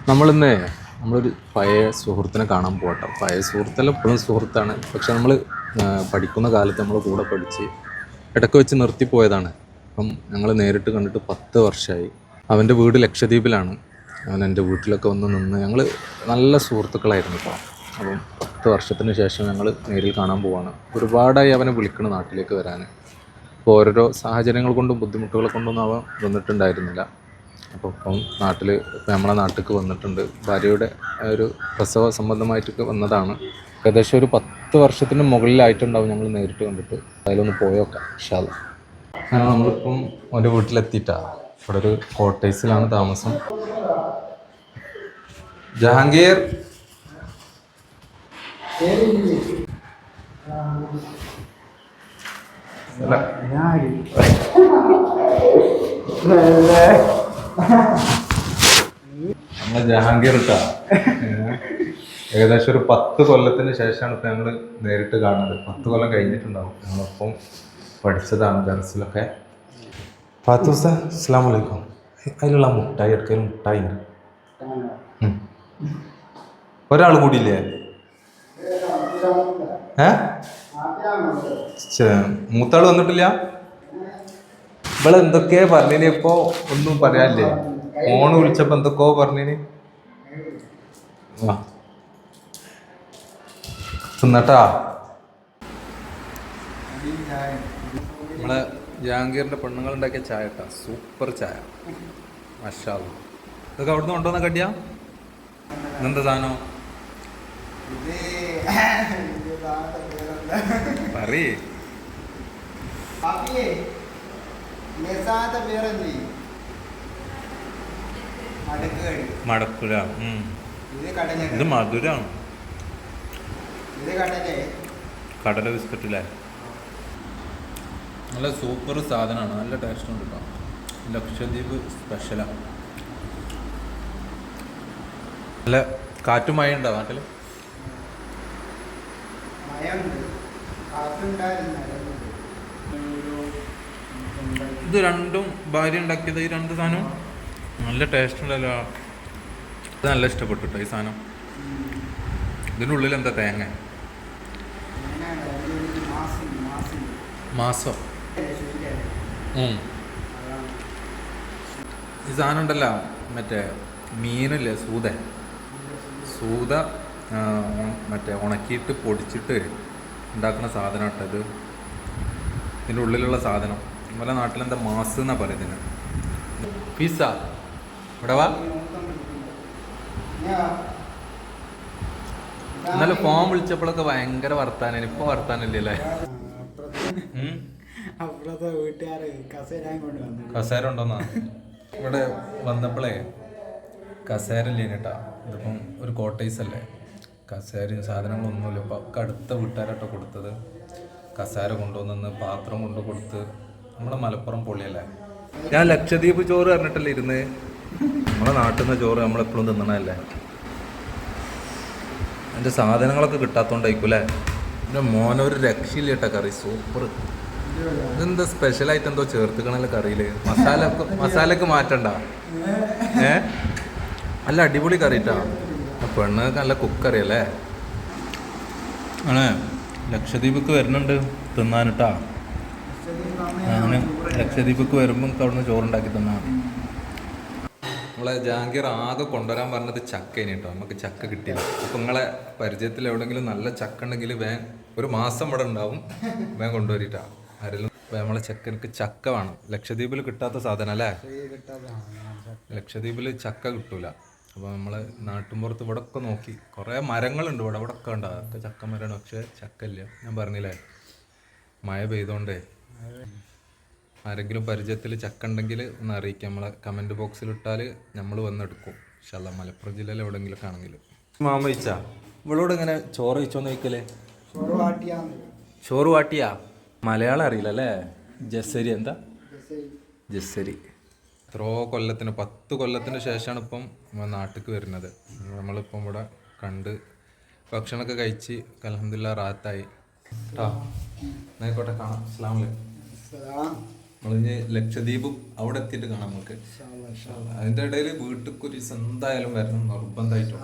നമ്മളിന്ന് നമ്മളൊരു പഴയ സുഹൃത്തിനെ കാണാൻ പോകട്ടെ. പഴയ സുഹൃത്തെല്ലാം ഇപ്പോഴും സുഹൃത്താണ്, പക്ഷെ നമ്മൾ പഠിക്കുന്ന കാലത്ത് നമ്മൾ കൂടെ പഠിച്ച് ഇടയ്ക്ക് വെച്ച് നിർത്തിപ്പോയതാണ്. അപ്പം ഞങ്ങൾ നേരിട്ട് കണ്ടിട്ട് 10 വർഷമായി. അവൻ്റെ വീട് ലക്ഷദ്വീപിലാണ്. അവൻ എൻ്റെ വീട്ടിലൊക്കെ വന്ന് നിന്ന് ഞങ്ങൾ നല്ല സുഹൃത്തുക്കളായിരുന്നു കേട്ടോ. അപ്പം 10 വർഷത്തിന് ശേഷം ഞങ്ങൾ നേരിൽ കാണാൻ പോവാണ്. ഒരുപാടായി അവനെ വിളിക്കണം നാട്ടിലേക്ക് വരാൻ. അപ്പോൾ ഓരോരോ സാഹചര്യങ്ങൾ കൊണ്ടും ബുദ്ധിമുട്ടുകൾ കൊണ്ടൊന്നും അവൻ വന്നിട്ടുണ്ടായിരുന്നില്ല. അപ്പോൾ ഇപ്പം നമ്മളെ നാട്ടിലേക്ക് വന്നിട്ടുണ്ട്. ഭാര്യയുടെ ഒരു പ്രസവ സംബന്ധമായിട്ടൊക്കെ വന്നതാണ്. ഏകദേശം ഒരു 10 വർഷത്തിന് മുകളിലായിട്ടുണ്ടാവും ഞങ്ങൾ നേരിട്ട് കണ്ടിട്ട്. അതിലൊന്ന് പോയോക്കാം ഇൻഷാ അല്ലാ. അങ്ങനെ നമ്മളിപ്പം ഒരു വീട്ടിലെത്തിയിട്ടാണ്. ഇവിടെ ഒരു കോട്ടേഴ്സിലാണ് താമസം. ജഹാംഗീർ നമ്മളെ ജഹാംഗീർ ഇട്ടാ. ഏകദേശം ഒരു 10 കൊല്ലത്തിന് ശേഷമാണ് ഇപ്പം ഞങ്ങൾ നേരിട്ട് കാണുന്നത്. 10 കൊല്ലം കഴിഞ്ഞിട്ടുണ്ടാവും. ഞങ്ങളൊപ്പം പഠിച്ചതാണ് ദർസിലൊക്കെ. ഫാത്തൂസ അസ്സലാമു അലൈക്കും. അതിലുള്ള മുട്ടായി എടുക്കൽ മുട്ടായി ഉണ്ട്. ഒരാൾ കൂടിയില്ലേ? മൂത്താള് വന്നിട്ടില്ല. ഇവിടെ എന്തൊക്കെയാ പറഞ്ഞിന്? ഇപ്പൊ ഒന്നും പറയാനില്ലേ? ഫോണ് വിളിച്ചപ്പോ എന്തൊക്കെയോ പറഞ്ഞിന്. തിന്നട്ടാ. നമ്മളെ ജഹാംഗീറിന്റെ പെണ്ണുങ്ങൾ ഉണ്ടാക്കിയ ചായ കേട്ടാ. സൂപ്പർ ചായ, മാഷാ അല്ലാ. ഇതൊക്കെ അവിടുന്ന് കൊണ്ടുവന്ന കടിയാ? ഇന്നെന്താ സാധനം പറയേ? മടക്കുര. ഇത് മധുരാണ്. കടല ബിസ്ക്കറ്റില്ലേ? നല്ല സൂപ്പർ സാധനമാണ്. നല്ല ടേസ്റ്റ് ഉണ്ട് കേട്ടോ. ലക്ഷദ്വീപ് സ്പെഷ്യലാണ്. നല്ല കാറ്റും മഴ ഉണ്ടോ നാട്ടിൽ? ഇത് രണ്ടും ഭാര്യ ഉണ്ടാക്കിയത്. ഈ രണ്ട് സാധനം നല്ല ടേസ്റ്റ് ഉണ്ടല്ലോ. ഇത് നല്ല ഇഷ്ടപ്പെട്ടു കേട്ടോ ഈ സാധനം. ഇതിൻ്റെ ഉള്ളിൽ എന്താ? തേങ്ങ. മാസം ഈ സാധനം ഉണ്ടല്ലോ, മറ്റേ മീനില്ലേ, സൂത മറ്റേ ഉണക്കിയിട്ട് പൊടിച്ചിട്ട് ഉണ്ടാക്കുന്ന സാധനം കേട്ടോ ഇത്. ഇതിൻ്റെ ഉള്ളിലുള്ള സാധനം നമ്മളെ നാട്ടിലെന്താ മാസ് എന്നാ പറയുന്നത്. പിസ്സ. ഇവിടെ വാ. എന്നാലും ഫോൺ വിളിച്ചപ്പോഴൊക്കെ ഭയങ്കര വർത്താനം. ഇപ്പൊ വർത്താനില്ലല്ലേ? കസേര ഉണ്ടോന്നാ? ഇവിടെ വന്നപ്പോഴേ കസേര ഇല്ലേ കേട്ടാ. ഇതിപ്പം ഒരു കോട്ടേഴ്സ് അല്ലേ. കസേരയും സാധനങ്ങളൊന്നുമില്ല. ഇപ്പം അടുത്ത വീട്ടുകാരട്ടോ കൊടുത്തത്. കസേര കൊണ്ടുവന്ന് പാത്രം കൊണ്ട് കൊടുത്ത്. നമ്മളെ മലപ്പുറം പൊള്ളിയല്ലേ. ഞാൻ ലക്ഷദ്വീപ് ചോറ് പറഞ്ഞിട്ടല്ലേ ഇരുന്ന്. നമ്മളെ നാട്ടിൽ നിന്ന് ചോറ് നമ്മളെപ്പോഴും തിന്നണല്ലേ. അതിൻ്റെ സാധനങ്ങളൊക്കെ കിട്ടാത്തോണ്ടായിരിക്കും അല്ലേ. എൻ്റെ മോനൊരു രക്ഷയില്ല കേട്ടോ. കറി സൂപ്പർ. ഇതെന്താ സ്പെഷ്യലായിട്ട് എന്തോ ചേർത്തുക്കണല്ലോ കറിയില്? മസാലക്ക് മാറ്റണ്ട. നല്ല അടിപൊളി കറിയിട്ടാ. പെണ്ണൊക്കെ നല്ല കുക്കറിയല്ലേ. ആണ്. ലക്ഷദ്വീപിക്ക് വരുന്നുണ്ട് തിന്നാനിട്ടാ. അങ്ങനെ ലക്ഷദ്വീപിക്ക് വരുമ്പോൾ അവിടുന്ന് ചോറുണ്ടാക്കി തന്നാ. നമ്മളെ ജഹാംഗീർ ആകെ കൊണ്ടുവരാൻ പറഞ്ഞത് ചക്കേനെ കേട്ടോ. നമുക്ക് ചക്ക കിട്ടിയില്ല. അപ്പം നിങ്ങളെ പരിചയത്തിൽ എവിടെയെങ്കിലും നല്ല ചക്ക ഉണ്ടെങ്കിൽ ഒരു മാസം ഇവിടെ ഉണ്ടാവും. കൊണ്ടുവരിട്ടാ ആരെങ്കിലും. നമ്മളെ ചെക്കനക്ക് ചക്ക വേണം. ലക്ഷദ്വീപിൽ കിട്ടാത്ത സാധനം അല്ലേ. ലക്ഷദ്വീപിൽ ചക്ക കിട്ടൂല. അപ്പോൾ നമ്മൾ നാട്ടിൻപുറത്ത് ഇവിടെ ഒക്കെ നോക്കി. കുറേ മരങ്ങളുണ്ട് ഇവിടെ ഒക്കെ ഉണ്ട്. അതൊക്കെ ചക്ക മരമാണ്. പക്ഷേ ചക്ക ഇല്ല. ഞാൻ പറഞ്ഞില്ലേ, മഴ പെയ്തോണ്ടേ. ആരെങ്കിലും പരിചയത്തിൽ ചക്ക ഉണ്ടെങ്കിൽ ഒന്ന് അറിയിക്കാം. നമ്മളെ കമൻറ്റ് ബോക്സിൽ ഇട്ടാൽ നമ്മൾ വന്നെടുക്കും ഇൻഷാ അല്ലാ. മലപ്പുറം ജില്ലയിൽ എവിടെയെങ്കിലുമൊക്കെ ആണെങ്കിൽ. മാമ ചോദിച്ചാ ഇവളോട് ഇങ്ങനെ ചോറ് കഴിച്ചോന്ന് ചോദിക്കല്ലേ? ചോറ് വാട്ടിയാ? മലയാളം അറിയില്ല അല്ലേ? ജസ്സരി. എന്താ ജസ്സരി? എത്രയോ കൊല്ലത്തിന് 10 കൊല്ലത്തിന് ശേഷമാണ് ഇപ്പം നാട്ടിലേക്ക് വരുന്നത്. നമ്മളിപ്പം ഇവിടെ കണ്ട് ഭക്ഷണമൊക്കെ കഴിച്ച് അൽഹംദുലില്ലാ റാഹത്തായി കേട്ടോ. ആയിക്കോട്ടെ, കാണാം. അസ്സലാമു അലൈക്കും. നമ്മളിനി ലക്ഷദ്വീപും അവിടെ എത്തിയിട്ട് കാണാം നമുക്ക്. അതിന്റെ ഇടയിൽ വീട്ടിൽ ഒരു എന്തായാലും വരണം നിർബന്ധമായിട്ടും.